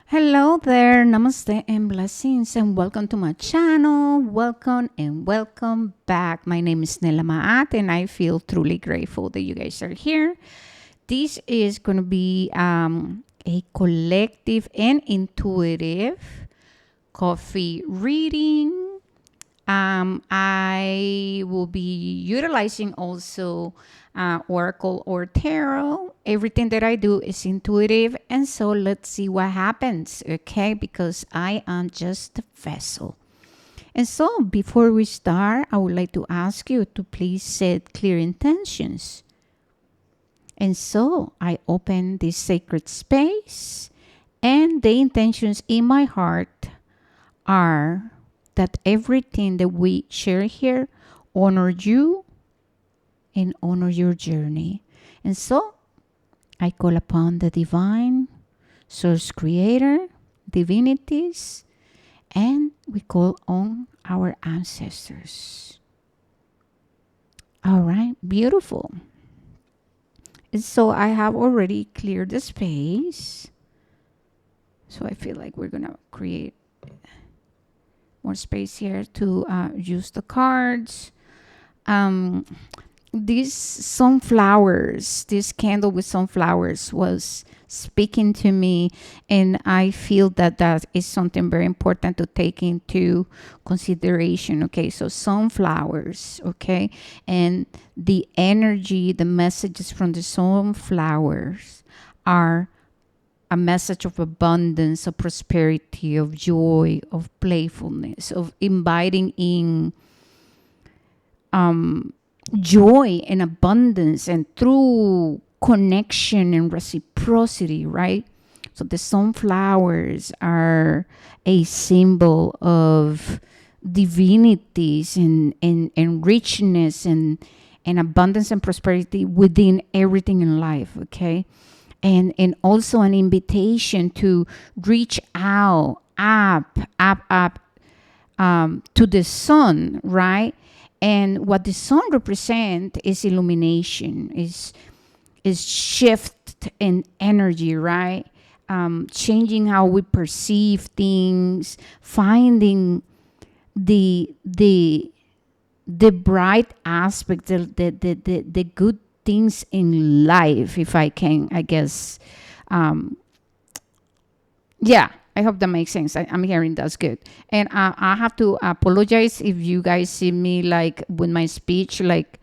Hello there, namaste and blessings, and welcome to my channel. Welcome and welcome back. My name is Nela Maat, and I feel truly grateful that you guys are here. This is going to be a collective and intuitive coffee reading. I will be utilizing also Oracle or Tarot. Everything that I do is intuitive. And so let's see what happens, okay? Because I am just a vessel. And so before we start, I would like to ask you to please set clear intentions. And so I open this sacred space, and the intentions in my heart are that everything that we share here honor you and honor your journey. And so I call upon the divine source creator, divinities, and we call on our ancestors. All right, beautiful. And so I have already cleared the space. So I feel like we're going to create more space here to use the cards. Um, these sunflowers, this candle with sunflowers was speaking to me, and I feel that that is something very important to take into consideration. Okay, so sunflowers, okay, and the energy, the messages from the sunflowers are a message of abundance, of prosperity, of joy, of playfulness, of inviting in joy and abundance and through connection and reciprocity, right? So the sunflowers are a symbol of divinities and richness and abundance and prosperity within everything in life, okay? And also an invitation to reach out, up, to the sun, right? And what the sun represents is illumination, is shift in energy, right? Changing how we perceive things, finding the bright aspect, the good things in life, if I can, I guess. Um, yeah, I hope that makes sense. I'm hearing that's good. And I have to apologize if you guys see me like with my speech, like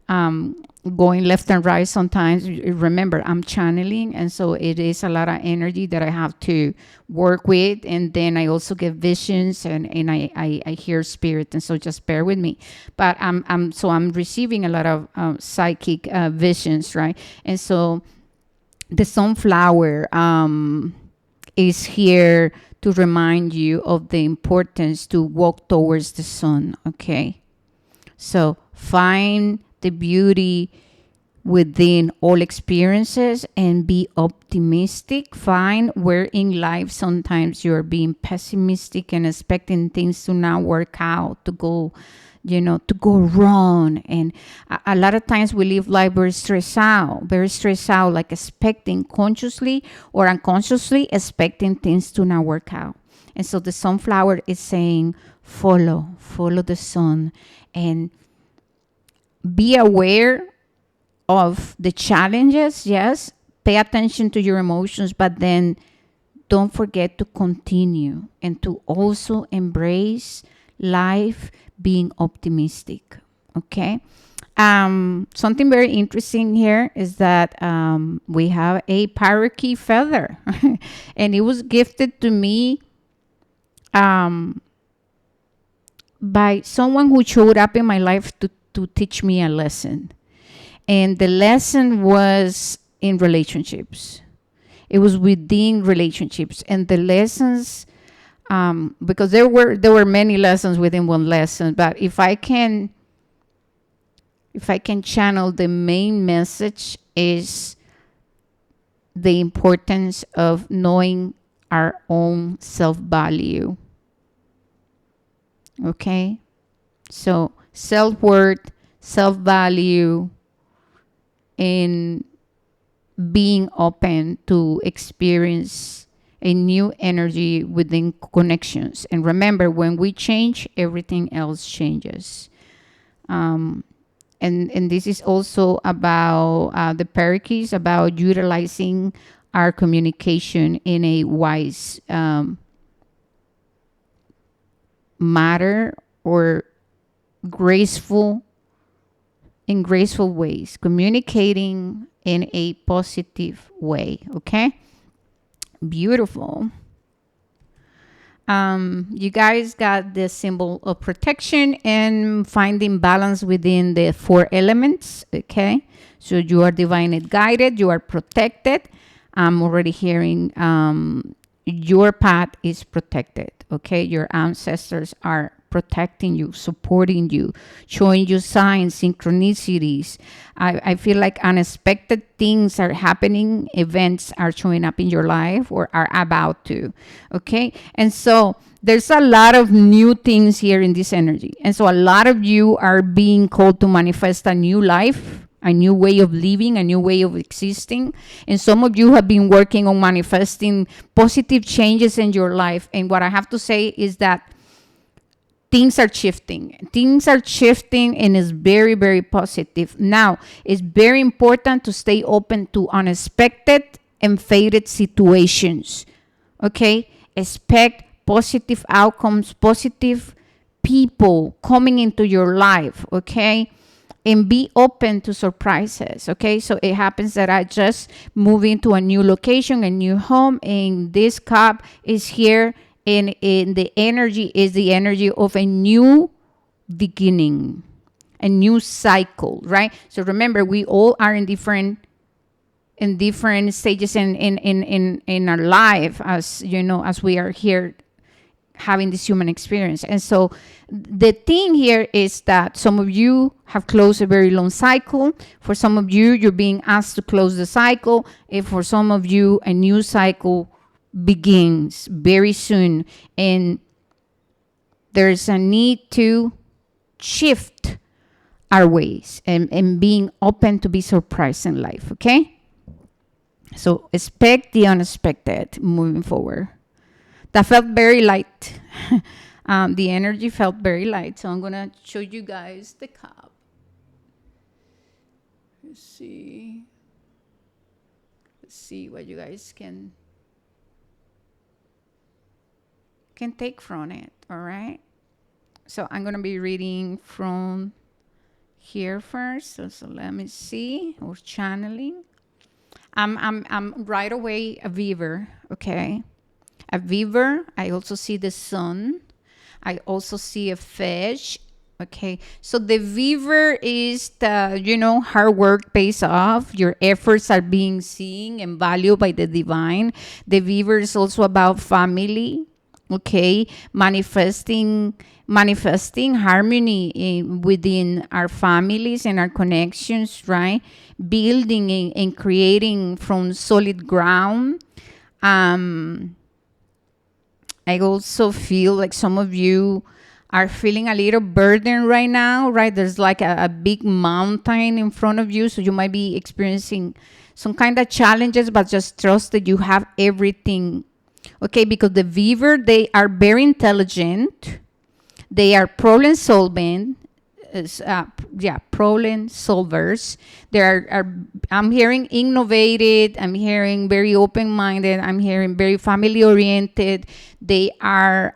going left and right sometimes. Remember, I'm channeling, and so it is a lot of energy that I have to work with. And then I also get visions, and I hear spirit, and so just bear with me. But I'm receiving a lot of psychic visions, right? And so the sunflower is here to remind you of the importance to walk towards the sun, okay? So find the beauty within all experiences and be optimistic. Find where in life sometimes you're being pessimistic and expecting things to not work out, to go wrong. And a lot of times we live life very stressed out, like expecting consciously or unconsciously expecting things to not work out. And so the sunflower is saying, follow the sun, and be aware of the challenges. Yes, pay attention to your emotions, but then don't forget to continue and to also embrace life being optimistic. Okay. Something very interesting here is that we have a parakeet feather, and it was gifted to me um, by someone who showed up in my life to teach me a lesson. And the lesson was in relationships. It was within relationships, and the lessons, because there were many lessons within one lesson. But if I can channel, the main message is the importance of knowing our own self value. Okay, so self worth, self value, and being open to experience a new energy within connections. And remember, when we change, everything else changes. Um, and this is also about the parakeets, about utilizing our communication in a wise matter, or graceful, in graceful ways, communicating in a positive way. Okay, beautiful. You guys got the symbol of protection and finding balance within the four elements. Okay, so you are divinely guided, you are protected. I'm already hearing your path is protected. Okay, your ancestors are protecting you, supporting you, showing you signs, synchronicities. I feel like unexpected things are happening, events are showing up in your life or are about to. Okay, and so there's a lot of new things here in this energy. And so a lot of you are being called to manifest a new life, a new way of living, a new way of existing. And some of you have been working on manifesting positive changes in your life. And what I have to say is that things are shifting. Things are shifting and it's very, very positive. Now, it's very important to stay open to unexpected and fated situations. Okay? Expect positive outcomes, positive people coming into your life. Okay? And be open to surprises. Okay, so it happens that I just moved into a new location, a new home, and this cup is here, and the energy is the energy of a new beginning, a new cycle, right? So remember, we all are in different stages in our life, as you know, as we are here having this human experience. And so the thing here is that some of you have closed a very long cycle. For some of you, you're being asked to close the cycle. And for some of you, a new cycle begins very soon. And there's a need to shift our ways and being open to be surprised in life, okay? So expect the unexpected moving forward. That felt very light. The energy felt very light. So I'm going to show you guys the cup. Let's see. Let's see what you guys can take from it. All right. So I'm going to be reading from here first. So let me see. Or channeling. I'm right away a weaver. Okay. A weaver. I also see the sun. I also see a fish. Okay, so the weaver is the, hard work pays off. Your efforts are being seen and valued by the divine. The weaver is also about family. Okay, manifesting harmony within our families and our connections, right? Building and creating from solid ground. I also feel like some of you are feeling a little burden right now, right? There's like a big mountain in front of you. So you might be experiencing some kind of challenges, but just trust that you have everything. Okay, because the weaver, they are very intelligent. They are problem solving. Problem solvers. They are I'm hearing innovative. I'm hearing very open-minded. I'm hearing very family-oriented. They are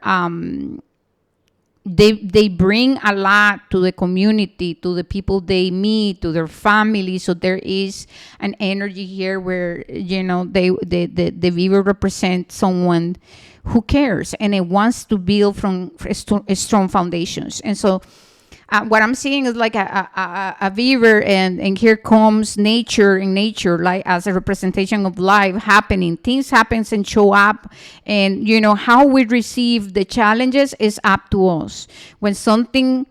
they bring a lot to the community, to the people they meet, to their family. So there is an energy here where the weaver represents someone who cares and it wants to build from strong foundations. And so what I'm seeing is like a weaver, and here comes nature, like as a representation of life happening. Things happen and show up, and how we receive the challenges is up to us. When something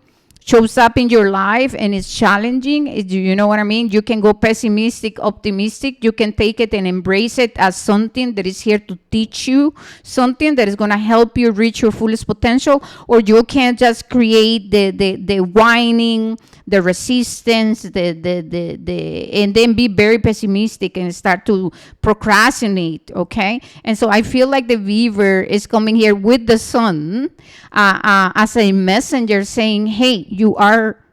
shows up in your life and it's challenging, you know what I mean? You can go pessimistic, optimistic. You can take it and embrace it as something that is here to teach you, something that is going to help you reach your fullest potential. Or you can just create the whining, the resistance, and then be very pessimistic and start to procrastinate. Okay, and so I feel like the Beaver is coming here with the Sun as a messenger, saying, "Hey, you are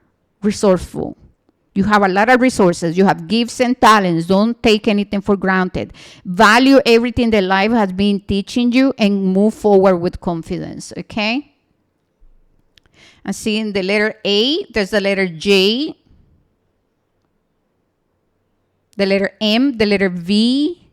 resourceful. You have a lot of resources. You have gifts and talents. Don't take anything for granted. Value everything that life has been teaching you and move forward with confidence." Okay? And seeing the letter A, there's the letter J, the letter M, the letter V,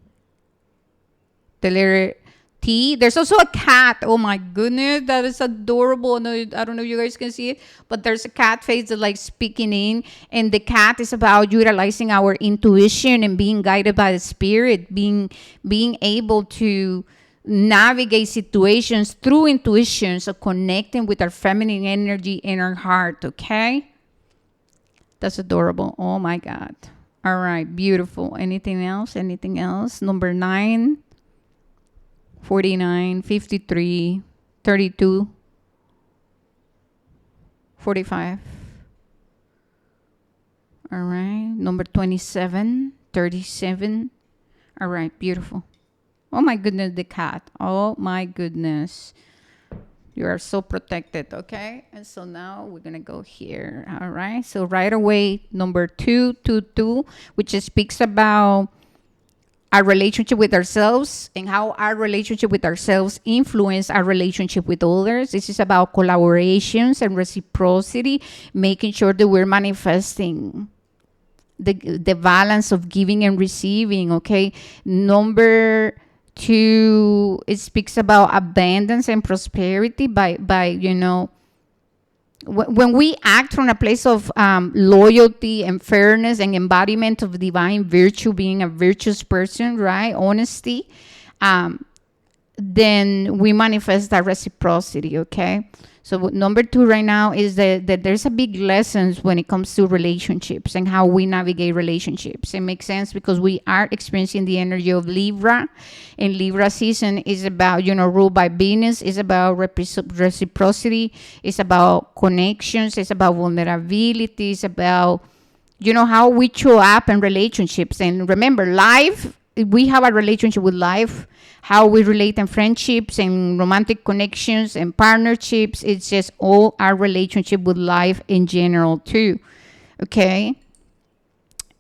the letter T. There's also a cat. Oh my goodness, that is adorable. No, I don't know if you guys can see it, but there's a cat face that like speaking in, and the cat is about utilizing our intuition and being guided by the spirit, being able to navigate situations through intuition, so connecting with our feminine energy in our heart. Okay, that's adorable. Oh my God. All right, beautiful. Anything else? Anything else? Number 9. 49, 53, 32, 45. All right. Number 27, 37. All right. Beautiful. Oh my goodness, the cat. Oh my goodness. You are so protected. Okay. And so now we're going to go here. All right. So right away, number 222, which speaks about our relationship with ourselves and how our relationship with ourselves influence our relationship with others. This is about collaborations and reciprocity, making sure that we're manifesting the balance of giving and receiving. Okay. Number 2, it speaks about abundance and prosperity by when we act from a place of loyalty and fairness and embodiment of divine virtue, being a virtuous person, right? Honesty, then we manifest that reciprocity. Okay. So number 2 right now is that there's a big lessons when it comes to relationships and how we navigate relationships. It makes sense because we are experiencing the energy of Libra, and Libra season is about, ruled by Venus, is about reciprocity, it's about connections, it's about vulnerability, it's about, how we show up in relationships. And remember, life, we have a relationship with life, how we relate in friendships and romantic connections and partnerships. It's just all our relationship with life in general too. Okay.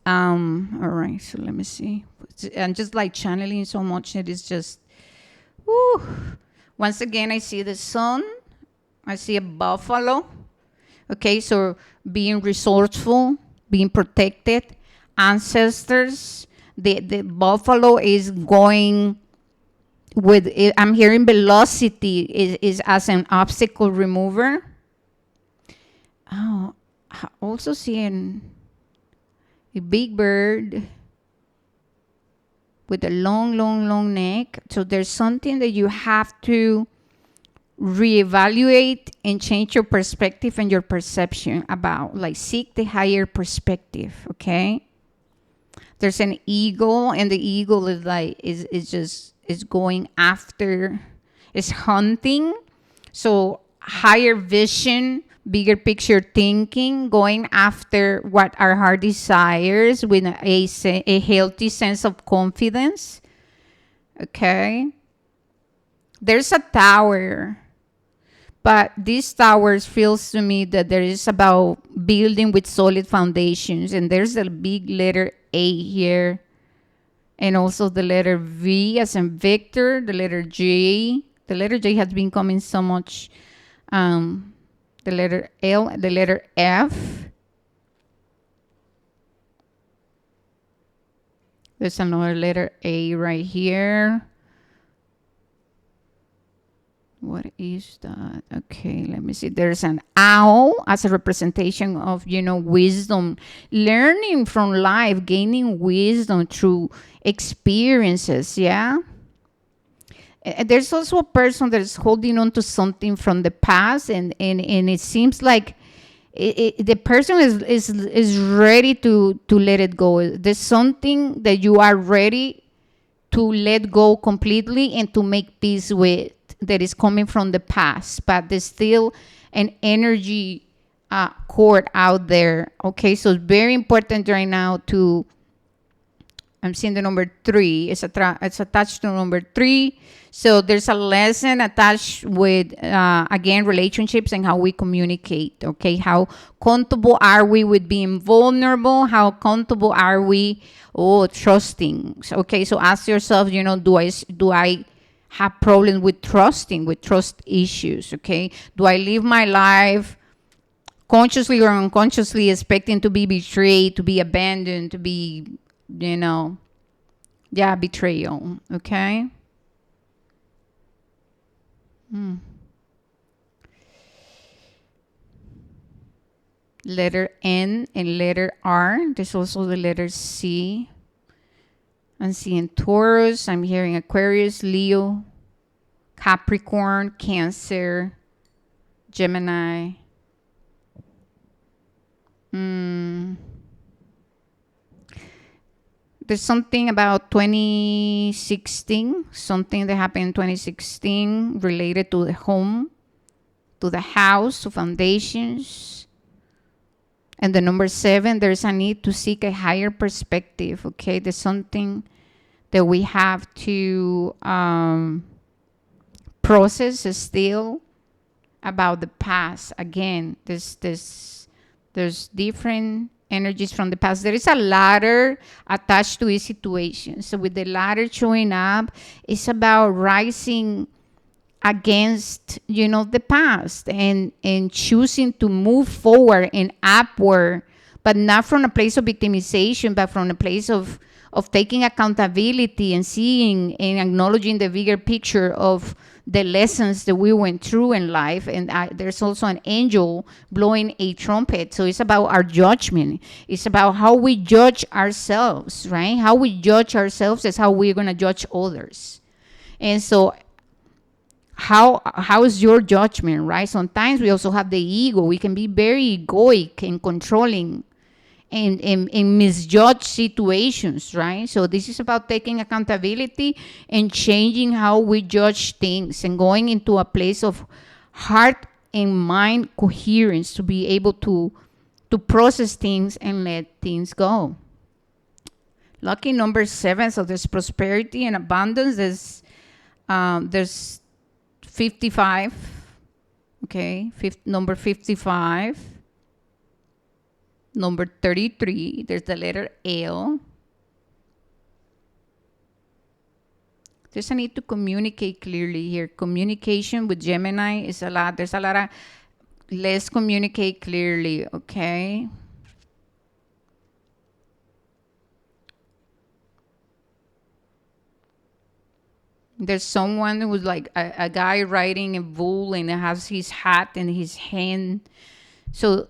All right. So let me see. I'm just like channeling so much that it's just, woo. Once again, I see the sun. I see a buffalo. Okay. So being resourceful, being protected, ancestors. The buffalo is going with it. I'm hearing velocity is as an obstacle remover. Oh, also seeing a big bird with a long neck. So there's something that you have to reevaluate and change your perspective and your perception about. Like, seek the higher perspective. Okay. There's an eagle, and the eagle is like is going after, is hunting. So higher vision, bigger picture thinking, going after what our heart desires with a healthy sense of confidence. Okay. There's a tower, but these towers feels to me that there is about building with solid foundations, and there's a big letter A here, and also the letter V as in Victor, the letter J. The letter J has been coming so much. The letter L, the letter F. There's another letter A right here. What is that? Okay, let me see. There's an owl as a representation of, wisdom, learning from life, gaining wisdom through experiences. Yeah. There's also a person that is holding on to something from the past, and it seems like the person is ready to let it go. There's something that you are ready to let go completely and to make peace with, that is coming from the past, but there's still an energy cord out there. Okay, so it's very important right now to, I'm seeing the number 3. It's attached to number 3. So there's a lesson attached with, again, relationships and how we communicate. Okay, how comfortable are we with being vulnerable? How comfortable are we, trusting? Okay, so ask yourself, do I have problems with trusting, with trust issues? Okay, do I live my life consciously or unconsciously expecting to be betrayed, to be abandoned, to be, betrayal? Okay. Letter N and letter R. There's also the letter C. I'm seeing Taurus. I'm hearing Aquarius, Leo, Capricorn, Cancer, Gemini. There's something about 2016, something that happened in 2016 related to the home, to the house, to foundations. And the number 7, there's a need to seek a higher perspective. Okay, there's something that we have to process still about the past. Again, there's different energies from the past. There is a ladder attached to each situation. So with the ladder showing up, it's about rising against, the past, and choosing to move forward and upward, but not from a place of victimization, but from a place of taking accountability and seeing and acknowledging the bigger picture of the lessons that we went through in life. And there's also an angel blowing a trumpet. So it's about our judgment. It's about how we judge ourselves, right? How we judge ourselves is how we're going to judge others. And so how is your judgment, right? Sometimes we also have the ego. We can be very egoic and controlling and misjudge situations, right? So this is about taking accountability and changing how we judge things and going into a place of heart and mind coherence to be able to process things and let things go. Lucky number 7, so there's prosperity and abundance. There's 55, okay, number 55. Number 33, there's the letter L. There's a need to communicate clearly here. Communication with Gemini is a lot. There's a lot of let's communicate clearly, okay? There's someone who's like a guy riding a bull and has his hat in his hand. So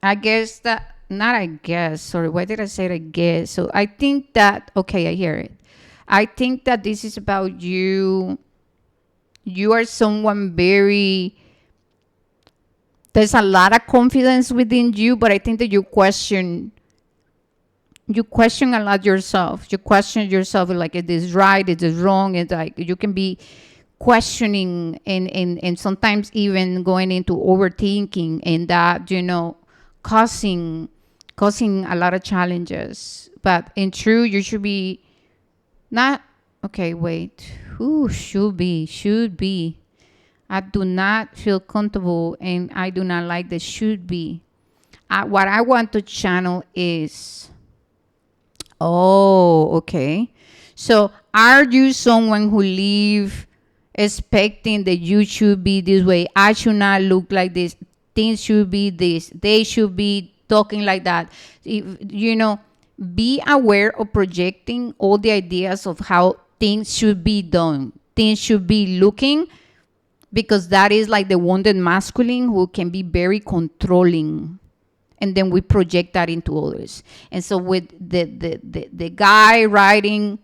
I guess that, not I guess, sorry, why did I say I guess? So I think that, okay, I hear it. I think that this is about you. You are someone very, there's a lot of confidence within you, but I think that you question a lot yourself. You question yourself, like, is this right? Is this wrong? It's like you can be questioning and sometimes even going into overthinking, and that, causing a lot of challenges. But in truth, you should be not, okay, wait. Who should be. I do not feel comfortable and I do not like the should be. What I want to channel is, okay. So are you someone who live expecting that you should be this way? I should not look like this. Things should be this. They should be talking like that. Be aware of projecting all the ideas of how things should be done. Things should be looking, because that is like the wounded masculine who can be very controlling. And then we project that into others. And so with the guy riding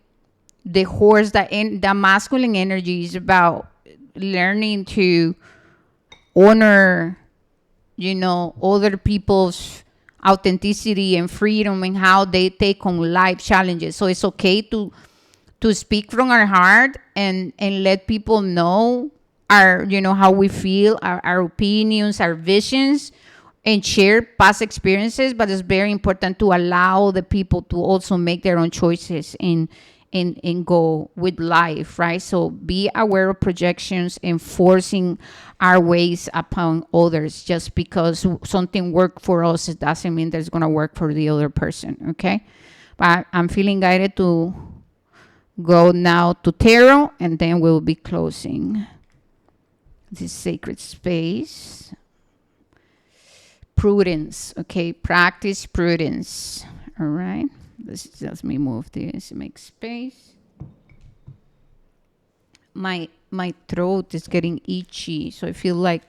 the horse, the masculine energy is about learning to honor, other people's authenticity and freedom and how they take on life challenges. So it's okay to speak from our heart and let people know our, how we feel, our opinions, our visions, and share past experiences, but it's very important to allow the people to also make their own choices and go with life, right? So be aware of projections and forcing our ways upon others. Just because something worked for us, it doesn't mean that it's going to work for the other person, okay? But I'm feeling guided to go now to tarot, and then we'll be closing this sacred space. Prudence, okay? Practice prudence, all right? Let me move this, make space. My throat is getting itchy, so I feel like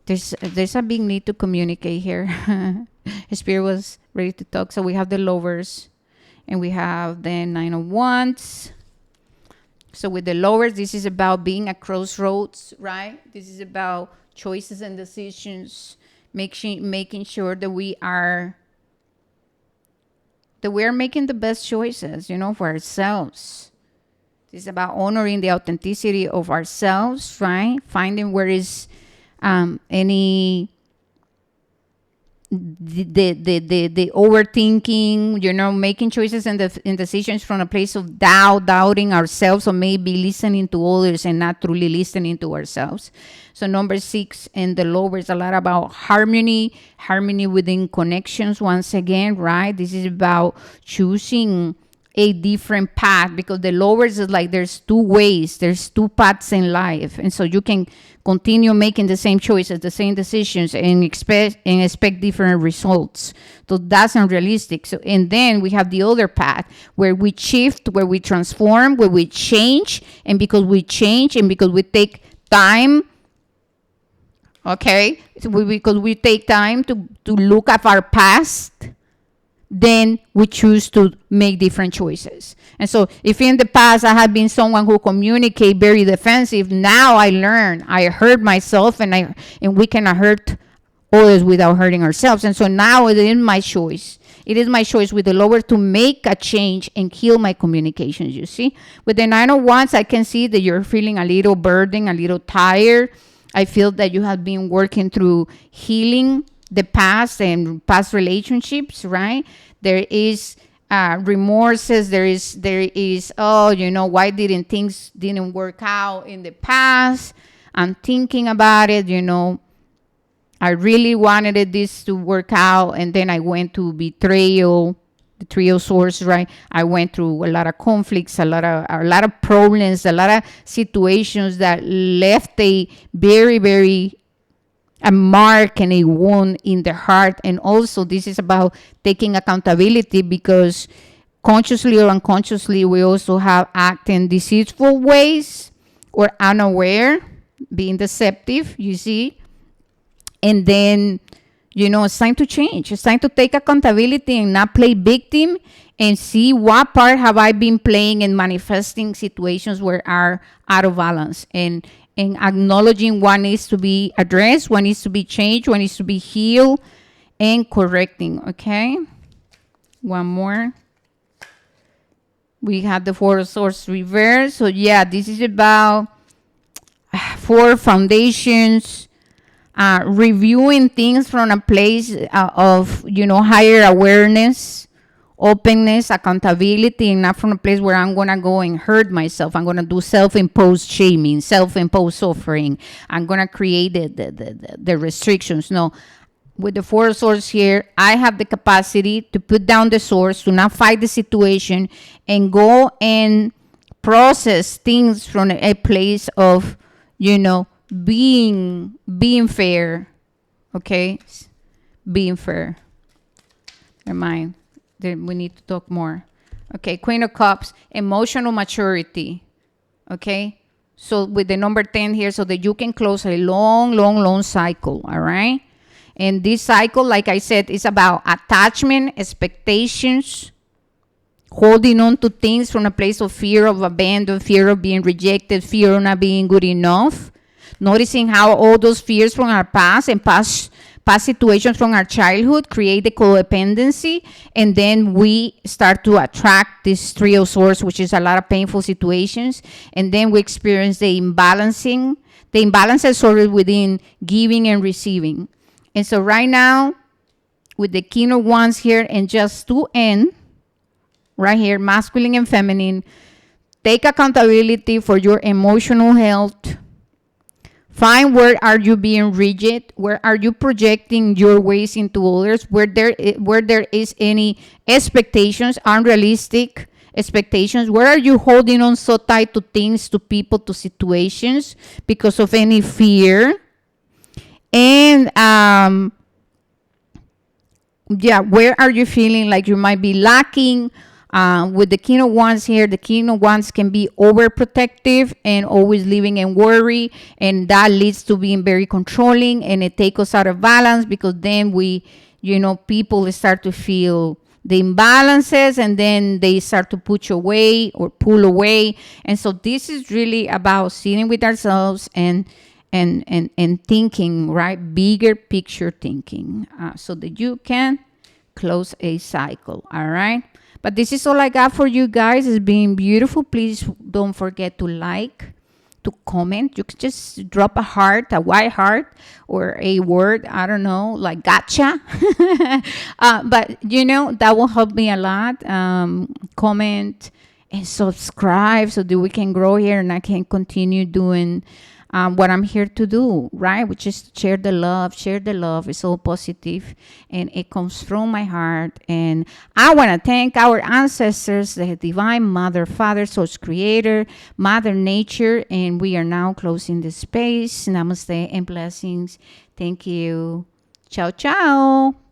there's a big need to communicate here. Spirit was ready to talk. So we have the Lovers, and we have the Nine of Wands. So with the Lovers, this is about being at crossroads, right? This is about choices and decisions, making sure that we are making the best choices, for ourselves. It's about honoring the authenticity of ourselves, right? Finding where is any the overthinking, making choices and decisions from a place of doubting ourselves, or maybe listening to others and not truly listening to ourselves. So number 6 in the Lower is a lot about harmony within connections. Once again, right? This is about choosing a different path, because the Lowers is like there's two paths in life, and so you can continue making the same choices, the same decisions, and expect different results. So that's unrealistic. So, and then we have the other path where we shift, where we transform, where we change, and because we change and because we take time. Okay, so because we take time to look at our past, then we choose to make different choices. And so if in the past I have been someone who communicate very defensive, now I learn, I hurt myself, and we cannot hurt others without hurting ourselves. And so now it is my choice. It is my choice with the Lower to make a change and heal my communications, you see. With the Nine of Wands, I can see that you're feeling a little burdened, a little tired. I feel that you have been working through healing the past and past relationships, right? There is remorses. There is why things didn't work out in the past? I'm thinking about it. I really wanted this to work out, and then I went to betrayal, the Three of Swords, right? I went through a lot of conflicts, a lot of problems, a lot of situations that left a very, very a mark and a wound in the heart. And also this is about taking accountability, because consciously or unconsciously we also have acted in deceitful ways or unaware, being deceptive, you see. And then it's time to change. It's time to take accountability and not play victim, and see what part have I been playing in manifesting situations where are out of balance, and acknowledging what needs to be addressed, what needs to be changed, what needs to be healed, and correcting. Okay, one more. We have the Four of Swords reverse. So yeah, this is about 4 foundations, reviewing things from a place of higher awareness, openness, accountability, and not from a place where I'm gonna go and hurt myself. I'm gonna do self-imposed shaming, self-imposed suffering. I'm gonna create the restrictions. No, with the Four of Swords here, I have the capacity to put down the swords, to not fight the situation, and go and process things from a place of being fair. Okay, being fair. Never mind. Then we need to talk more. Okay, Queen of Cups, emotional maturity. Okay, so with the number 10 here, so that you can close a long cycle. All right, and this cycle, like I said, is about attachment, expectations, holding on to things from a place of fear of abandon, fear of being rejected, fear of not being good enough. Noticing how all those fears from our past and past situations from our childhood create the codependency, and then we start to attract this Three of Swords, which is a lot of painful situations, and then we experience the imbalances within giving and receiving. And so right now, with the King of Wands here, and just to end, right here, masculine and feminine, take accountability for your emotional health. Find where are you being rigid, where are you projecting your ways into others, where there is any expectations, unrealistic expectations, where are you holding on so tight to things, to people, to situations because of any fear. And yeah, where are you feeling like you might be lacking? With the King of Wands here, the King of Wands can be overprotective and always living in worry, and that leads to being very controlling, and it takes us out of balance because then people start to feel the imbalances, and then they start to push away or pull away. And so this is really about sitting with ourselves and thinking, right? Bigger picture thinking, so that you can close a cycle. All right. But this is all I got for you guys. It's been beautiful. Please don't forget to like, to comment. You can just drop a heart, a white heart, or a word, I don't know, like gotcha. But that will help me a lot. Comment and subscribe so that we can grow here and I can continue doing what I'm here to do, right? Which is share the love. Share the love. It's all positive and it comes from my heart. And I want to thank our ancestors, the Divine Mother, Father, Source Creator, Mother Nature. And we are now closing the space. Namaste and blessings. Thank you. Ciao, ciao.